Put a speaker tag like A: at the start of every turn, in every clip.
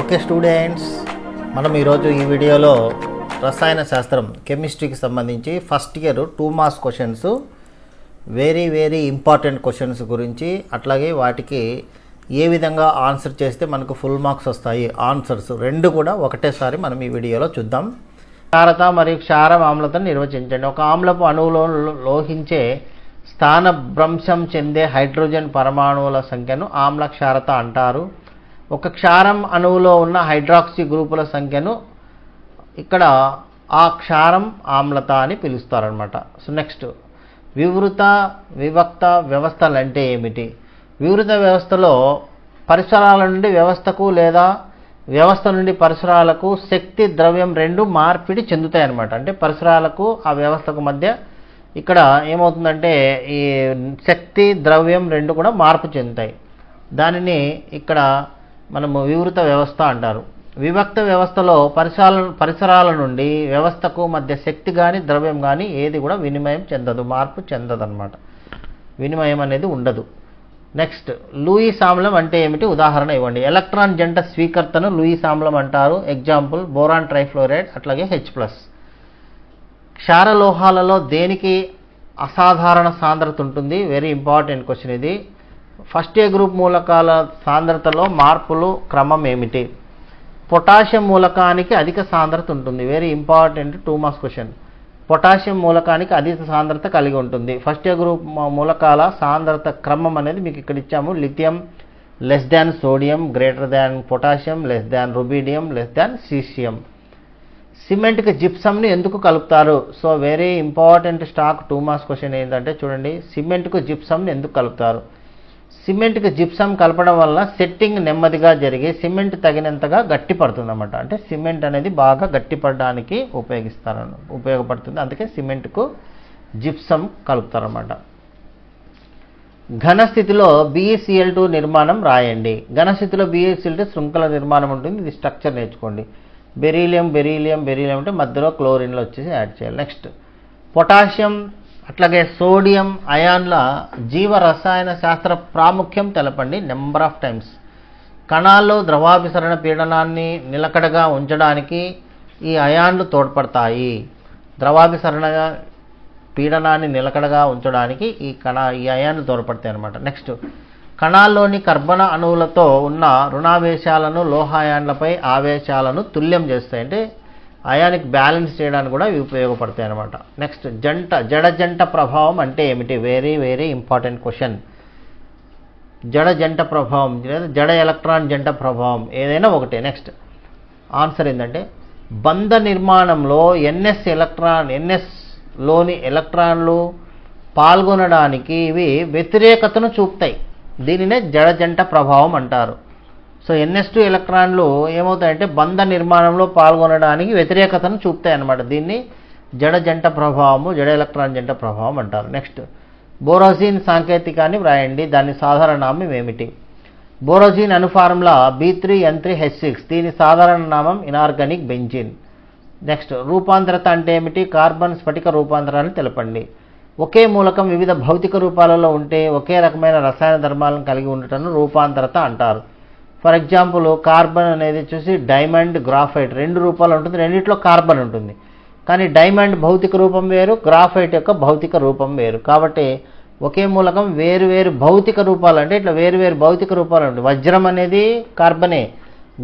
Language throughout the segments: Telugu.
A: ఓకే స్టూడెంట్స్, మనం ఈరోజు ఈ వీడియోలో రసాయన శాస్త్రం కెమిస్ట్రీకి సంబంధించి first year 2 marks questions, very important questions గురించి, అట్లాగే వాటికి ఏ విధంగా ఆన్సర్ చేస్తే మనకు ఫుల్ మార్క్స్ వస్తాయి, ఆన్సర్స్ రెండు కూడా ఒకటేసారి మనం ఈ వీడియోలో చూద్దాం. క్షారత మరియు క్షారం ఆమ్లతను నిర్వచించండి. ఒక ఆమ్లపు అణువులో లోహించే స్థానభ్రంశం చెందే హైడ్రోజన్ పరమాణువుల సంఖ్యను ఆమ్ల క్షారత అంటారు. ఒక క్షారం అణువులో ఉన్న హైడ్రాక్సీ గ్రూపుల సంఖ్యను ఇక్కడ ఆ క్షారం ఆమ్లత అని పిలుస్తారనమాట. సో నెక్స్ట్, వివృత వివక్త వ్యవస్థలు అంటే ఏమిటి? వివృత వ్యవస్థలో పరిసరాల నుండి వ్యవస్థకు లేదా వ్యవస్థ నుండి పరిసరాలకు శక్తి ద్రవ్యం రెండు మార్పిడి చెందుతాయన్నమాట. అంటే పరిసరాలకు ఆ వ్యవస్థకు మధ్య ఇక్కడ ఏమవుతుందంటే ఈ శక్తి ద్రవ్యం రెండు కూడా మార్పు చెందుతాయి. దానిని ఇక్కడ మనము వివృత వ్యవస్థ అంటారు. విభక్త వ్యవస్థలో పరిసరాల నుండి వ్యవస్థకు మధ్య శక్తి కానీ ద్రవ్యం కానీ ఏది కూడా వినిమయం చెందదు, మార్పు చెందదు అనమాట. వినిమయం అనేది ఉండదు. నెక్స్ట్, లూయిస్ ఆమ్లం అంటే ఏమిటి? ఉదాహరణ ఇవ్వండి. ఎలక్ట్రాన్ జంట స్వీకర్తను లూయిస్ ఆమ్లం అంటారు. ఎగ్జాంపుల్ బోరాన్ ట్రైఫ్లోరైడ్, అట్లాగే H+. క్షారలోహాలలో దేనికి అసాధారణ సాంద్రత ఉంటుంది? వెరీ ఇంపార్టెంట్ క్వశ్చన్ ఇది. ఫస్ట్ ఏ గ్రూప్ మూలకాల సాంద్రతలో మార్పులు క్రమం ఏమిటి? పొటాషియం మూలకానికి అధిక సాంద్రత ఉంటుంది. Very important 2 marks question. Potassium మూలకానికి అధిక సాంద్రత కలిగి ఉంటుంది. ఫస్ట్ ఏ గ్రూప్ మూలకాల సాంద్రత క్రమం అనేది మీకు ఇక్కడ ఇచ్చాము. Lithium <> sodium, <> potassium, <> rubidium, <> caesium. సిమెంట్కి జిప్సమ్ని ఎందుకు కలుపుతారు? So very important stack 2 marks question ఏంటంటే చూడండి, సిమెంట్కు జిప్సమ్ని ఎందుకు కలుపుతారు? సిమెంట్కి జిప్సమ్ కలపడం వల్ల సెట్టింగ్ నెమ్మదిగా జరిగి సిమెంట్ తగినంతగా గట్టి పడుతుంది అన్నమాట. అంటే సిమెంట్ అనేది బాగా గట్టిపడడానికి ఉపయోగపడుతుంది. అందుకే సిమెంట్కు జిప్సమ్ కలుపుతారన్నమాట. ఘనస్థితిలో BeCl2 నిర్మాణం రాయండి. ఘనస్థితిలో BeCl2 శృంఖల నిర్మాణం ఉంటుంది. ఇది స్ట్రక్చర్ నేర్చుకోండి. బెరీలియం అంటే మధ్యలో క్లోరిన్లు వచ్చేసి యాడ్ చేయాలి. నెక్స్ట్, పొటాషియం అట్లాగే సోడియం అయాన్ల జీవ రసాయన శాస్త్ర ప్రాముఖ్యం తెలపండి. Number of times. కణాల్లో ద్రవాభిసరణ పీడనాన్ని నిలకడగా ఉంచడానికి ఈ అయాన్లు తోడ్పడతాయి. ద్రవాభిసరణ పీడనాన్ని నిలకడగా ఉంచడానికి ఈ అయాన్లు తోడ్పడతాయి అన్నమాట. నెక్స్ట్, కణాల్లోని కర్బన అణువులతో ఉన్న రుణావేశాలను లోహాయాన్లపై ఆవేశాలను తుల్యం చేస్తాయి. అంటే అయానిక్ బ్యాలెన్స్ చేయడానికి కూడా ఇవి ఉపయోగపడతాయి అన్నమాట. నెక్స్ట్, జడ జంట ప్రభావం అంటే ఏమిటి? Very important question. జడ జంట ప్రభావం లేదా జడ ఎలక్ట్రాన్ జంట ప్రభావం ఏదైనా ఒకటే. నెక్స్ట్ ఆన్సర్ ఏంటంటే, బంధ నిర్మాణంలో NS లోని ఎలక్ట్రాన్లు పాల్గొనడానికి ఇవి వ్యతిరేకతను చూపుతాయి. దీనినే జడ జంట ప్రభావం అంటారు. సో NS2 ఎలక్ట్రాన్లు ఏమవుతాయంటే బంధ నిర్మాణంలో పాల్గొనడానికి వ్యతిరేకతను చూపుతాయి అన్నమాట. దీన్ని జడ జంట ప్రభావము, జడ ఎలక్ట్రాన్ జంట ప్రభావం అంటారు. నెక్స్ట్, బోరోజిన్ సాంకేతికాన్ని వ్రాయండి. దాని సాధారణ నామం ఏమిటి? బోరోజిన్ అను ఫార్ములా B3N3H6. దీని సాధారణ నామం ఇనార్గానిక్ బెంజిన్. నెక్స్ట్, రూపాంతరత అంటే ఏమిటి? కార్బన్ స్ఫటిక రూపాంతరాన్ని తెలపండి. ఒకే మూలకం వివిధ భౌతిక రూపాలలో ఉంటే ఒకే రకమైన రసాయన ధర్మాలను కలిగి ఉండటం రూపాంతరత అంటారు. ఫర్ ఎగ్జాంపుల్ కార్బన్ అనేది చూసి డైమండ్, గ్రాఫైట్ 2 రూపాలు ఉంటుంది. రెండిట్లో కార్బన్ ఉంటుంది. కానీ డైమండ్ భౌతిక రూపం వేరు, గ్రాఫైట్ యొక్క భౌతిక రూపం వేరు. కాబట్టి ఒకే మూలకం వేరు భౌతిక రూపాలు, అంటే ఇట్లా వేరు భౌతిక రూపాలు ఉంటాయి. వజ్రం అనేది కార్బనే.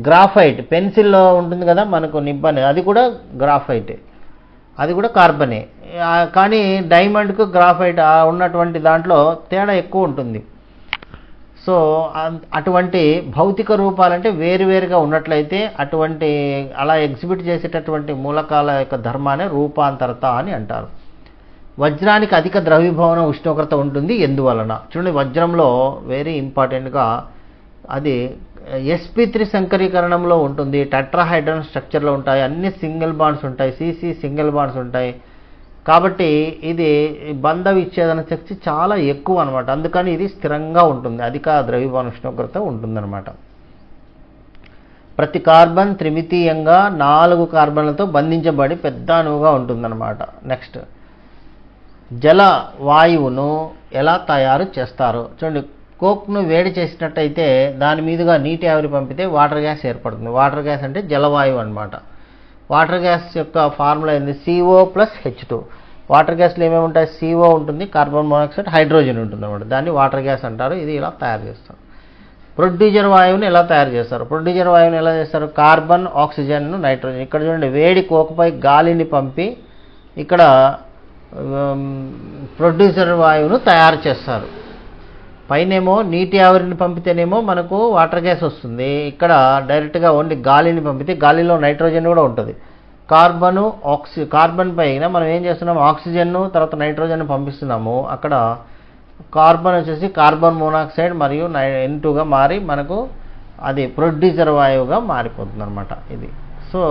A: గ్రాఫైట్ పెన్సిల్లో ఉంటుంది కదా మనకు నిబ్బని, అది కూడా గ్రాఫైటే, అది కూడా కార్బనే. కానీ డైమండ్కు గ్రాఫైట్ ఉన్నటువంటి దాంట్లో తేడా ఎక్కువ ఉంటుంది. సో అటువంటి భౌతిక రూపాలంటే వేరుగా ఉన్నట్లయితే అటువంటి అలా ఎగ్జిబిట్ చేసేటటువంటి మూలకాల యొక్క ధర్మాన్ని రూపాంతరత అని అంటారు. వజ్రానికి అధిక ద్రవీభవన ఉష్ణోగ్రత ఉంటుంది. ఎందువలన? చూడండి, వజ్రంలో వెరీ ఇంపార్టెంట్గా అది sp3 సంకరీకరణంలో ఉంటుంది. టెట్రాహైడ్రల్ స్ట్రక్చర్లో ఉంటాయి. అన్ని సింగిల్ బాండ్స్ ఉంటాయి. CC సింగిల్ బాండ్స్ ఉంటాయి. కాబట్టి ఇది బంధ విచ్ఛేదన శక్తి చాలా ఎక్కువ అనమాట. అందుకని ఇది స్థిరంగా ఉంటుంది, అధిక ద్రవీభవన ఉష్ణోగ్రత ఉంటుందన్నమాట. ప్రతి కార్బన్ త్రిమితీయంగా 4 కార్బన్లతో బంధించబడి పెద్ద అణువుగా ఉంటుందన్నమాట. నెక్స్ట్, జల వాయువును ఎలా తయారు చేస్తారో చూడండి. కోక్ను వేడి చేసినట్టయితే దాని మీదుగా నీటి ఆవిరి పంపితే వాటర్ గ్యాస్ ఏర్పడుతుంది. వాటర్ గ్యాస్ అంటే జలవాయువు అన్నమాట. వాటర్ గ్యాస్ యొక్క ఫార్ములా ఏంది? CO + H2. వాటర్ గ్యాస్లో ఏమేమి ఉంటాయి? CO ఉంటుంది, కార్బన్ మోనాక్సైడ్, హైడ్రోజన్ ఉంటుంది అన్నమాట. దాన్ని వాటర్ గ్యాస్ అంటారు. ఇది ఇలా తయారు చేస్తారు. ప్రొడ్యూసర్ వాయువుని ఎలా తయారు చేస్తారు? ప్రొడ్యూసర్ వాయువుని ఎలా చేస్తారు? Carbon, oxygen, nitrogen. ఇక్కడ చూడండి, వేడి కోకపై గాలిని పంపి ఇక్కడ ప్రొడ్యూసర్ వాయువును తయారు చేస్తారు. పైనేమో నీటి ఆవిరిని పంపితేనేమో మనకు వాటర్ గ్యాస్ వస్తుంది. ఇక్కడ డైరెక్ట్గా ఓన్లీ గాలిని పంపితే గాలిలో నైట్రోజన్ కూడా ఉంటుంది. కార్బన్ పైన మనం ఏం చేస్తున్నాము? ఆక్సిజన్ను తర్వాత నైట్రోజన్ పంపిస్తున్నాము. అక్కడ కార్బన్ వచ్చేసి కార్బన్ మోనాక్సైడ్ మరియు N2గా మారి మనకు అది ప్రొడ్యూసర్ వాయువుగా మారిపోతుంది అనమాట. ఇది సో